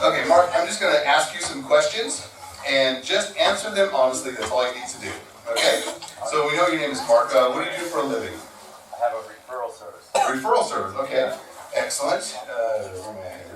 Okay, Mark, I'm just going to ask you some questions, and just answer them honestly. That's all I need to do. Okay? So we know your name is Mark. What do you do for a living? I have a referral service. Referral service, okay. Excellent.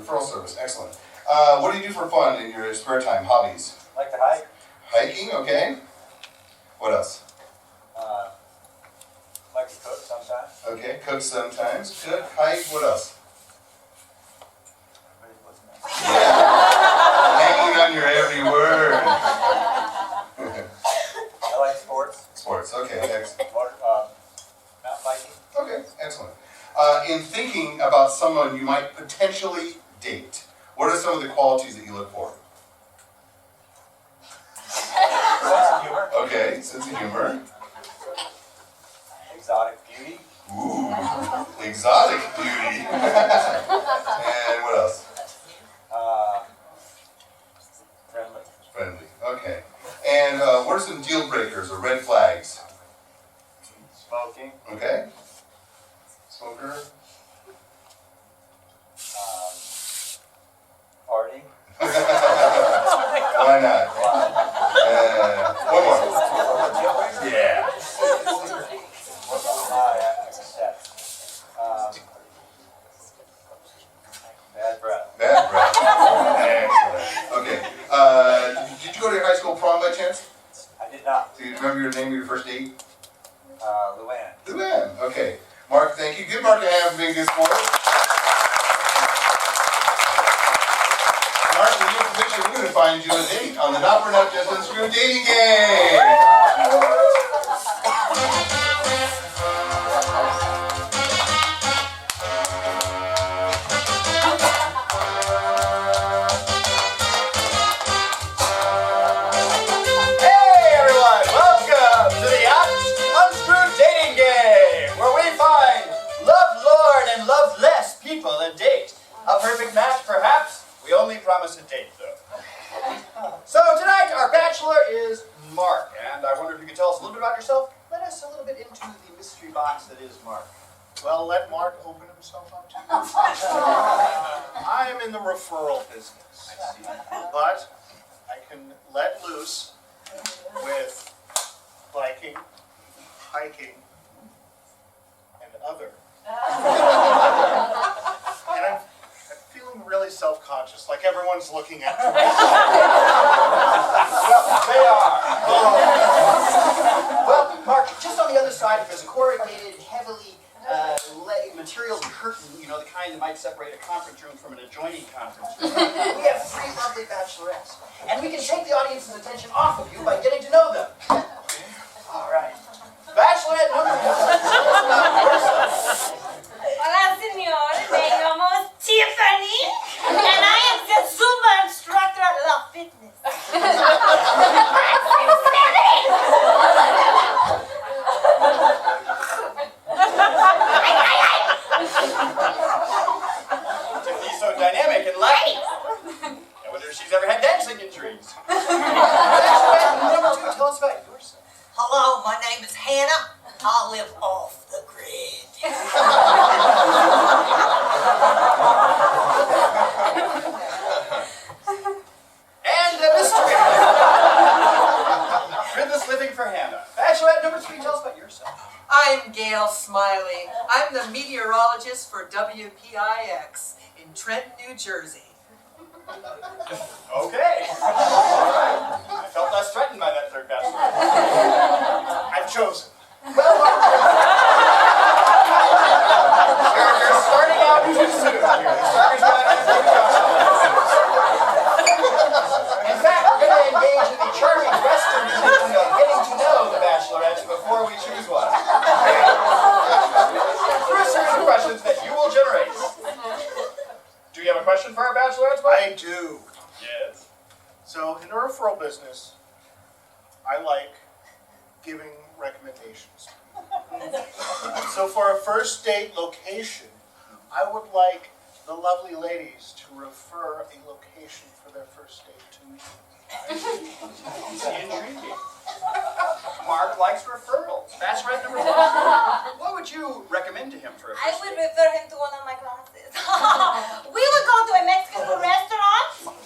Referral service, excellent. What do you do for fun in your spare time, hobbies? I like to hike. Hiking, okay. What else? Like to cook sometimes. Okay, cook sometimes. Cook, hike, what else? Yeah. Hanging on your every word. I like sports. Sports, okay, excellent. Mountain biking. Okay, excellent. In thinking about someone you might potentially date, what are some of the qualities that you look for? Sense of humor. Okay, sense of humor. Exotic beauty. Ooh, exotic beauty. And what else? Friendly. Friendly, okay. And what are some deal breakers or red flags? Smoking. Okay. Smoker. Partying. Why not? One more. Yeah. Bad breath. Bad breath. Excellent. Okay. Did you go to your high school prom by chance? I did not. Do you remember your name of your first date? Luann. Luann. Okay. Mark, thank you. Give Mark a hand for being good sport. Mark, with your permission, we're going to find you a date on the Not for Not Just Unscrewed dating game. A date. A perfect match, perhaps. We only promise a date, though. So tonight, our bachelor is Mark, and I wonder if you could tell us a little bit about yourself. Let us a little bit into the mystery box that is Mark. Well, let Mark open himself up to you. I am in the referral business, but I can let loose with biking, hiking, and other. And I'm feeling really self-conscious, like everyone's looking at me. Well, they are. Well, Mark, just on the other side, there's a corrugated, heavily material curtain, you know, the kind that might separate a conference room from an adjoining conference room. We have three lovely bachelorettes, and we can take the audience's attention off of you by getting to know them. All right. Bachelorette number one. Hola, señor. Me llamo Tiffany, and I am the Zumba instructor at La Fitness. Tiffany's so dynamic and light. I wonder if she's ever had dancing injuries. Bachelorette number two, tell us about yourself. Hello, my name is Hannah. I live off the grid. And a mystery. Gridless living for Hannah. Bachelorette number three, tell us about yourself. I'm Gail Smiley. I'm the meteorologist for WPIX in Trenton, New Jersey. Okay. All right. I felt less threatened by that third bachelorette. I've chosen. Well, you're starting out too soon here. The starter's got to have In fact, we're going to engage in the charming Western tradition of getting to know the bachelorettes before we choose one. Through a series of questions that you will generate. Do you have a question for our bachelorettes, Mike? I do. Yes. So, in the referral business, I like giving recommendations. So for a first date location, I would like the lovely ladies to refer a location for their first date to me. Intriguing. Mark likes referrals. That's right, number one. What would you recommend to him for a first I would date? refer him to one of my classes. We would go to a Mexican food restaurant.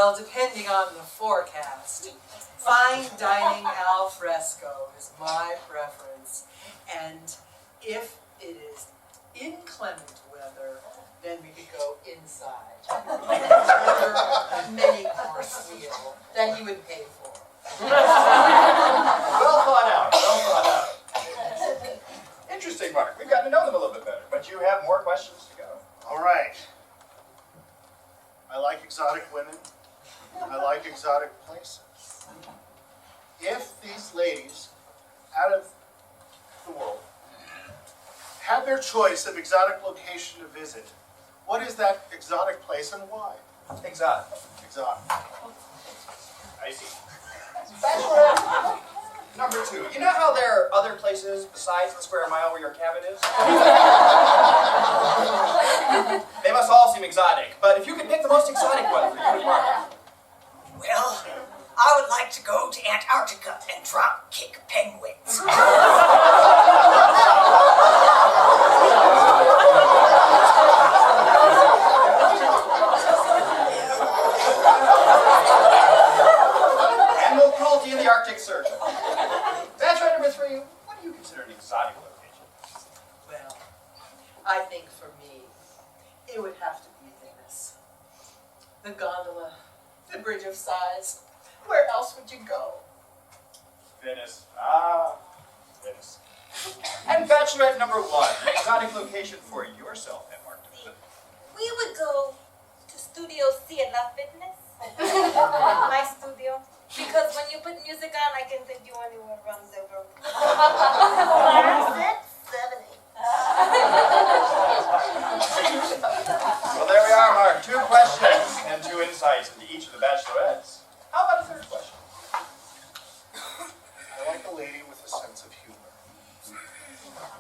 Well, depending on the forecast, fine dining al fresco is my preference. And if it is inclement weather, then we could go inside. Order a many-course meal that he would pay for. Well thought out, well thought out. Interesting, Mark. We've gotten to know them a little bit better, but you have more questions to go. All right. I like exotic women. I like exotic places. If these ladies, out of the world, had their choice of exotic location to visit, what is that exotic place and why? Exotic. Exotic. I see. Bachelorette number 2. You know how there are other places besides the square mile where your cabin is? They must all seem exotic, but if you could pick the most exotic one for you and Mark. Well, I would like to go to Antarctica and drop kick penguins. Animal cruelty in the Arctic Circle. Bachelorette number 3. What do you consider an exotic location? Well, I think for me, it would have to be Venice. The gondola, the Bridge of Sighs. Where else would you go? Venice. Ah, Venice. And Bachelorette number 1. An exotic location for yourself and Mark to visit. We would go to Studio C at La Fitness. My studio. Because when you put music on, I can take you anywhere around the world. 6, 7, 8. Well, there we are, Mark. 2 questions and 2 insights into each of the bachelorettes. How about a third question? I like a lady with a sense of humor.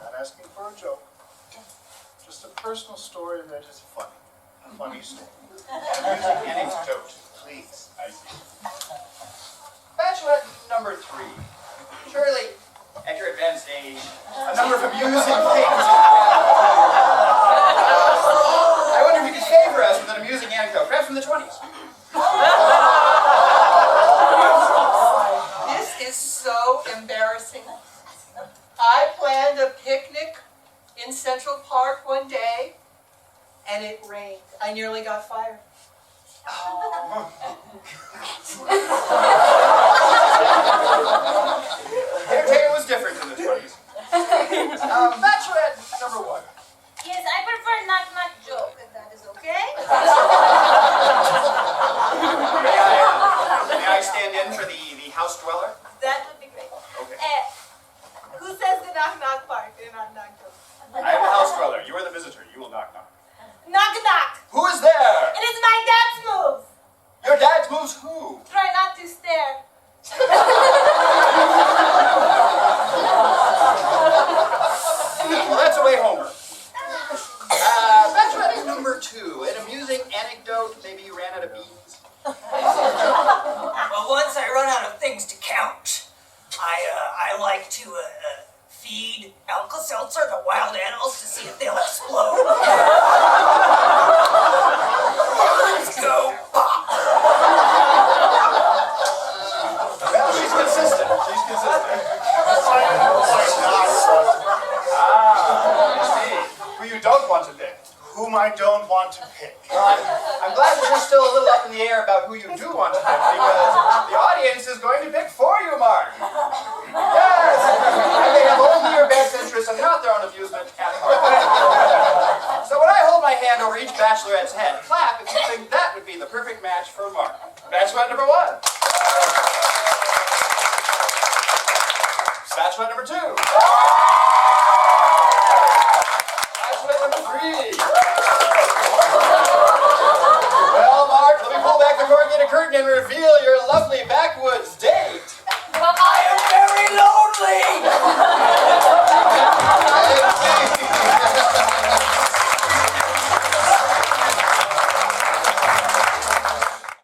Not asking for a joke. Just a personal story that is funny. A funny story. Music anecdote. Please. I see. Bachelorette number 3. Surely, at your advanced age, a number of amusing things. I wonder if you could favor us with an amusing anecdote, perhaps from the 20s. This is so embarrassing. I planned a picnic in Central Park one day, and it rained. I nearly got fired. Entertainment was different in the 20s. Bachelorette number 1. Yes, I prefer knock-knock joke, if that is okay. May I stand in for the house dweller? That would be great. Okay. Who says the knock-knock part in knock-knock joke? I am the house dweller. You are the visitor. You will knock knock. Knock-knock. Who is there? It is my dad's move. Your dad's moves who? Try not to stare. Well, that's a way homer. Bachelorette number 2. An amusing anecdote. Maybe you ran out of beans. Well, once I run out of things to count, I like to feed Alka-Seltzer to wild animals to see if they'll explode. Let's go pop. Well, she's consistent. She's consistent. I see. Who you don't want to pick. Whom I don't want to pick. I'm glad that you're still a little up in the air about who you do want to pick, because the audience is going to pick for you, Mark. Yes! And they have only your best interests and not their own amusement at heart. So when I hold my hand over each bachelorette's head, clap if you think that would be the perfect match for Mark. Bachelorette number 1. Bachelorette number 2. Bachelorette number 3. Well, Mark, let me pull back the corrugated curtain and reveal your lovely backwoods